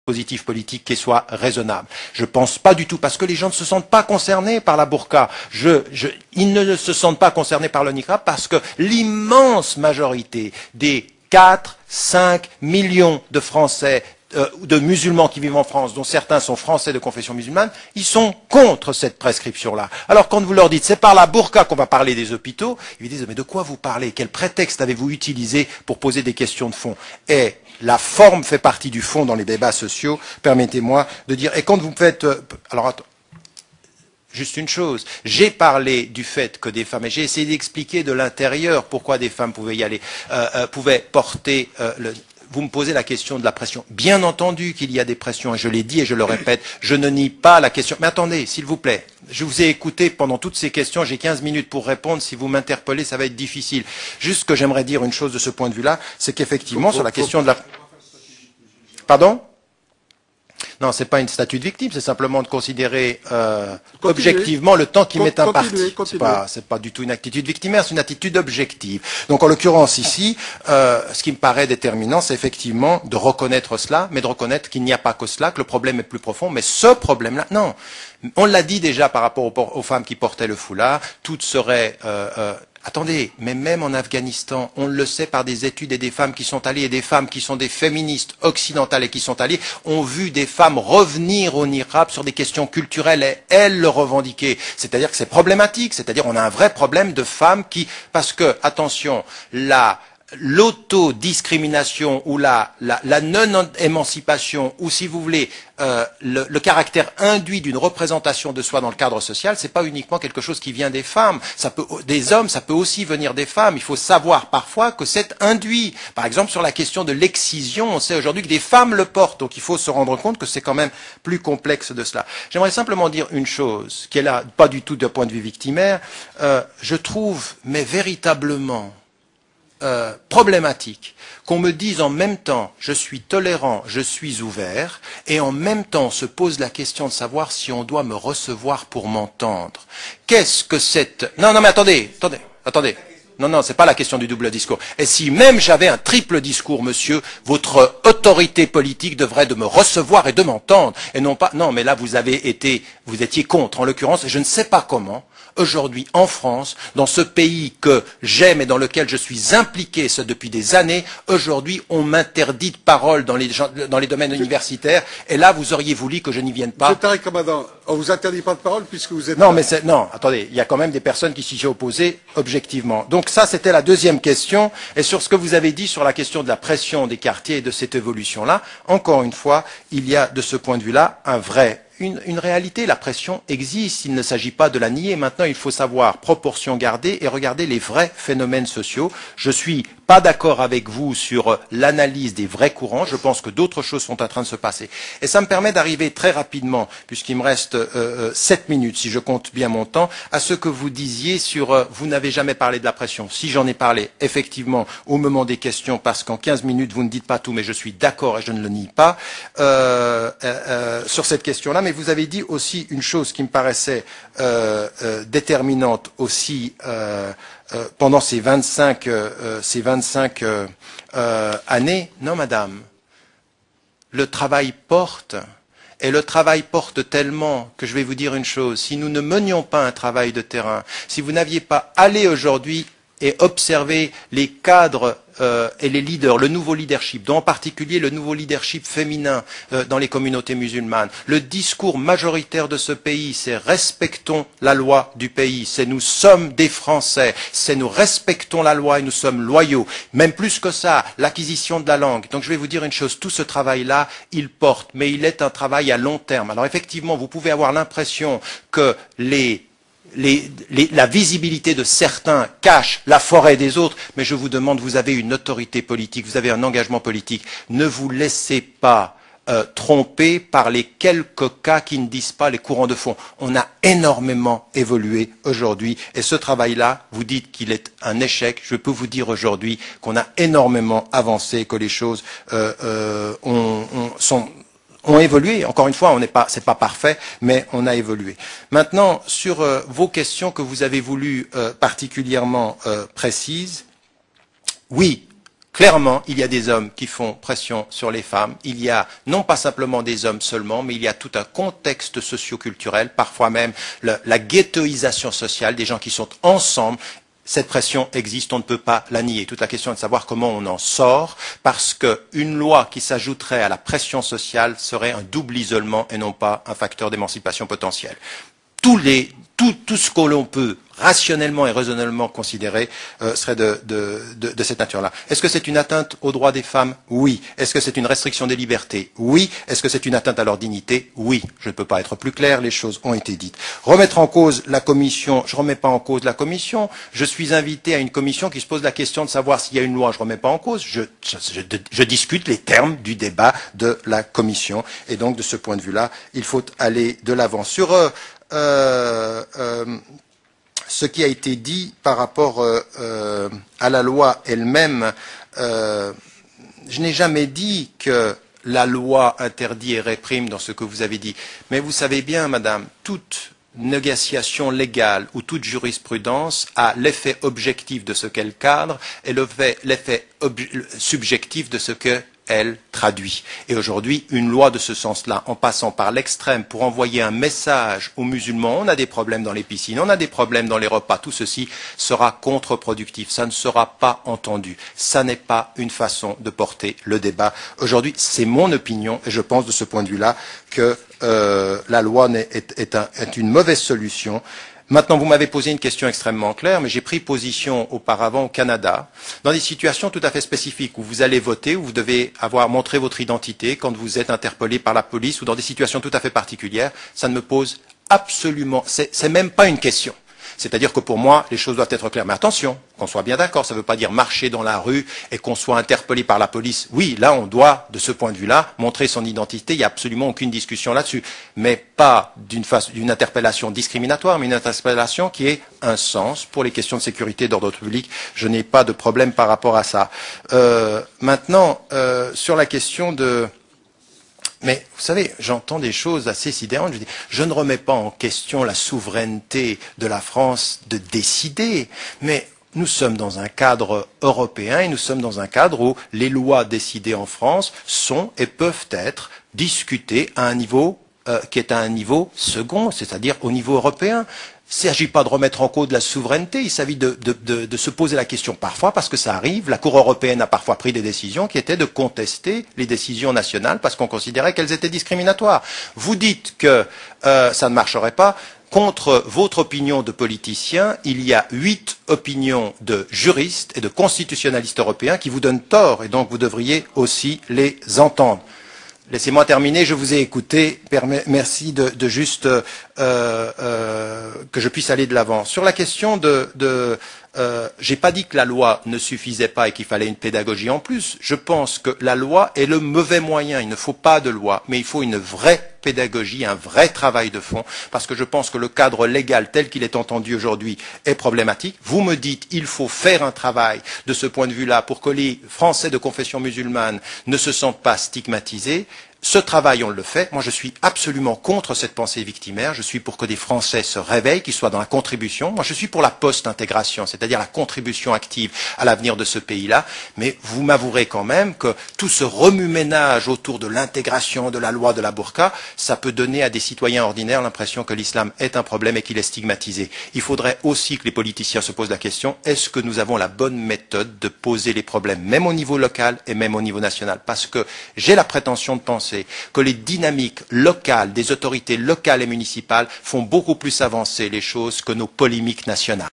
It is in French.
dispositif politique qui soit raisonnable. Je pense pas du tout, parce que les gens ne se sentent pas concernés par la burqa. Ils ne se sentent pas concernés par le niqab parce que l'immense majorité des 4, 5 millions de Français, de musulmans qui vivent en France, dont certains sont français de confession musulmane, ils sont contre cette prescription-là. Alors quand vous leur dites, c'est par la burqa qu'on va parler des hôpitaux, ils disent, mais de quoi vous parlez? Quel prétexte avez-vous utilisé pour poser des questions de fond? Et la forme fait partie du fond dans les débats sociaux, permettez-moi de dire. Et quand vous faites... alors, attends, juste une chose, j'ai parlé du fait que des femmes, et j'ai essayé d'expliquer de l'intérieur pourquoi des femmes pouvaient y aller, pouvaient porter... Vous me posez la question de la pression. Bien entendu qu'il y a des pressions, et je l'ai dit et je le répète, je ne nie pas la question. Mais attendez, s'il vous plaît, je vous ai écouté pendant toutes ces questions, j'ai 15 minutes pour répondre, si vous m'interpellez, ça va être difficile. Juste que j'aimerais dire une chose de ce point de vue-là, c'est qu'effectivement, sur la question de la... Pardon ? Non, c'est pas une statut de victime, c'est simplement de considérer objectivement le temps qui m'est imparti. C'est pas du tout une attitude victimaire, c'est une attitude objective. Donc en l'occurrence ici, ce qui me paraît déterminant, c'est effectivement de reconnaître cela, mais de reconnaître qu'il n'y a pas que cela, que le problème est plus profond. Mais ce problème-là, non. On l'a dit déjà par rapport aux femmes qui portaient le foulard, toutes seraient... Attendez, mais même en Afghanistan, on le sait par des études et des femmes qui sont allées, et des femmes qui sont des féministes occidentales et qui sont allées, ont vu des femmes revenir au niqab sur des questions culturelles et elles le revendiquer. C'est-à-dire que c'est problématique, c'est-à-dire on a un vrai problème de femmes qui, parce que, attention, l'autodiscrimination ou la non-émancipation, ou si vous voulez, le caractère induit d'une représentation de soi dans le cadre social, c'est pas uniquement quelque chose qui vient des femmes, des hommes, ça peut aussi venir des femmes. Il faut savoir parfois que c'est induit. Par exemple, sur la question de l'excision, on sait aujourd'hui que des femmes le portent, donc il faut se rendre compte que c'est quand même plus complexe de cela. J'aimerais simplement dire une chose, qui est là, pas du tout d'un point de vue victimaire, je trouve, mais véritablement, problématique qu'on me dise en même temps je suis tolérant, je suis ouvert, et en même temps se pose la question de savoir si on doit me recevoir pour m'entendre. Qu'est-ce que cette... Non, mais attendez. Non, c'est pas la question du double discours. Et si même j'avais un triple discours, monsieur, votre autorité politique devrait de me recevoir et de m'entendre, et non pas... Non, mais là, vous étiez contre, en l'occurrence, et je ne sais pas comment. Aujourd'hui, en France, dans ce pays que j'aime et dans lequel je suis impliqué, ce depuis des années, aujourd'hui, on m'interdit de parole dans les domaines universitaires, et là, vous auriez voulu que je n'y vienne pas. Monsieur Tariq Ramadan, on vous interdit pas de parole puisque vous êtes... Non, attendez, il y a quand même des personnes qui s'y sont opposées objectivement. Donc ça, c'était la deuxième question, et sur ce que vous avez dit sur la question de la pression des quartiers et de cette évolution-là, encore une fois, il y a de ce point de vue-là une réalité, la pression existe, il ne s'agit pas de la nier. Maintenant, il faut savoir proportion garder et regarder les vrais phénomènes sociaux. Je suis pas d'accord avec vous sur l'analyse des vrais courants, je pense que d'autres choses sont en train de se passer. Et ça me permet d'arriver très rapidement, puisqu'il me reste 7 minutes, si je compte bien mon temps, à ce que vous disiez sur vous n'avez jamais parlé de la pression. Si j'en ai parlé, effectivement, au moment des questions, parce qu'en 15 minutes, vous ne dites pas tout, mais je suis d'accord et je ne le nie pas, sur cette question-là. Mais vous avez dit aussi une chose qui me paraissait déterminante aussi pendant ces 25 années. Non, madame, le travail porte, et le travail porte tellement que je vais vous dire une chose, si nous ne menions pas un travail de terrain, si vous n'aviez pas allé aujourd'hui et observé les cadres et les leaders, le nouveau leadership, dont en particulier le nouveau leadership féminin dans les communautés musulmanes. Le discours majoritaire de ce pays, c'est respectons la loi du pays, c'est nous sommes des Français, c'est nous respectons la loi et nous sommes loyaux. Même plus que ça, l'acquisition de la langue. Donc je vais vous dire une chose, tout ce travail-là, il porte, mais il est un travail à long terme. Alors effectivement, vous pouvez avoir l'impression que la visibilité de certains cache la forêt des autres, mais je vous demande, vous avez une autorité politique, vous avez un engagement politique, ne vous laissez pas tromper par les quelques cas qui ne disent pas les courants de fond. On a énormément évolué aujourd'hui, et ce travail-là, vous dites qu'il est un échec, je peux vous dire aujourd'hui qu'on a énormément avancé, que les choses ont évolué. Encore une fois, c'est pas parfait, mais on a évolué. Maintenant, sur vos questions que vous avez voulu particulièrement précises, oui, Clairement, il y a des hommes qui font pression sur les femmes. Il y a non pas simplement des hommes seulement, mais il y a tout un contexte socio-culturel, parfois même la ghettoisation sociale, des gens qui sont ensemble. Cette pression existe, on ne peut pas la nier. Toute la question est de savoir comment on en sort, parce qu'une loi qui s'ajouterait à la pression sociale serait un double isolement et non pas un facteur d'émancipation potentielle. Tout ce que l'on peut rationnellement et raisonnablement considérer serait de cette nature-là. Est-ce que c'est une atteinte aux droits des femmes? Oui. Est-ce que c'est une restriction des libertés? Oui. Est-ce que c'est une atteinte à leur dignité? Oui. Je ne peux pas être plus clair, les choses ont été dites. Remettre en cause la commission, je ne remets pas en cause la commission. Je suis invité à une commission qui se pose la question de savoir s'il y a une loi, je ne remets pas en cause. Je discute les termes du débat de la commission. Et donc, de ce point de vue-là, il faut aller de l'avant. Sur ce qui a été dit par rapport à la loi elle-même, je n'ai jamais dit que la loi interdit et réprime dans ce que vous avez dit. Mais vous savez bien, madame, toute négociation légale ou toute jurisprudence a l'effet objectif de ce qu'elle cadre et l'effet subjectif de ce qu'elle traduit. Et aujourd'hui, une loi de ce sens-là, en passant par l'extrême pour envoyer un message aux musulmans, on a des problèmes dans les piscines, on a des problèmes dans les repas, tout ceci sera contre-productif, ça ne sera pas entendu. Ça n'est pas une façon de porter le débat. Aujourd'hui, c'est mon opinion, et je pense de ce point de vue-là que la loi est une mauvaise solution. Maintenant, vous m'avez posé une question extrêmement claire, mais j'ai pris position auparavant au Canada, dans des situations tout à fait spécifiques, où vous allez voter, où vous devez avoir montré votre identité quand vous êtes interpellé par la police, ou dans des situations tout à fait particulières. Ça ne me pose absolument, c'est même pas une question. C'est-à-dire que pour moi, les choses doivent être claires. Mais attention, qu'on soit bien d'accord, ça ne veut pas dire marcher dans la rue et qu'on soit interpellé par la police. Oui, là, on doit, de ce point de vue-là, montrer son identité. Il n'y a absolument aucune discussion là-dessus. Mais pas d'une interpellation discriminatoire, mais une interpellation qui ait un sens pour les questions de sécurité d'ordre public. Je n'ai pas de problème par rapport à ça. Maintenant, sur la question de... Mais vous savez, j'entends des choses assez sidérantes. Je ne remets pas en question la souveraineté de la France de décider, mais nous sommes dans un cadre européen et nous sommes dans un cadre où les lois décidées en France sont et peuvent être discutées à un niveau qui est à un niveau second, c'est-à-dire au niveau européen. Il ne s'agit pas de remettre en cause la souveraineté, il s'agit de se poser la question parfois, parce que ça arrive, la Cour européenne a parfois pris des décisions qui étaient de contester les décisions nationales parce qu'on considérait qu'elles étaient discriminatoires. Vous dites que ça ne marcherait pas. Contre votre opinion de politicien, il y a 8 opinions de juristes et de constitutionnalistes européens qui vous donnent tort, et donc vous devriez aussi les entendre. Laissez-moi terminer, je vous ai écouté, merci de juste que je puisse aller de l'avant. Sur la question j'ai pas dit que la loi ne suffisait pas et qu'il fallait une pédagogie en plus. Je pense que la loi est le mauvais moyen. Il ne faut pas de loi, mais il faut une vraie pédagogie, un vrai travail de fond, parce que je pense que le cadre légal tel qu'il est entendu aujourd'hui est problématique. Vous me dites il faut faire un travail de ce point de vue-là pour que les Français de confession musulmane ne se sentent pas stigmatisés. Ce travail, on le fait. Moi, je suis absolument contre cette pensée victimaire. Je suis pour que des Français se réveillent, qu'ils soient dans la contribution. Moi, je suis pour la post-intégration, c'est-à-dire la contribution active à l'avenir de ce pays-là. Mais vous m'avouerez quand même que tout ce remue-ménage autour de l'intégration de la loi de la burqa, ça peut donner à des citoyens ordinaires l'impression que l'islam est un problème et qu'il est stigmatisé. Il faudrait aussi que les politiciens se posent la question, est-ce que nous avons la bonne méthode de poser les problèmes, même au niveau local et même au niveau national? Parce que j'ai la prétention de penser que les dynamiques locales des autorités locales et municipales font beaucoup plus avancer les choses que nos polémiques nationales.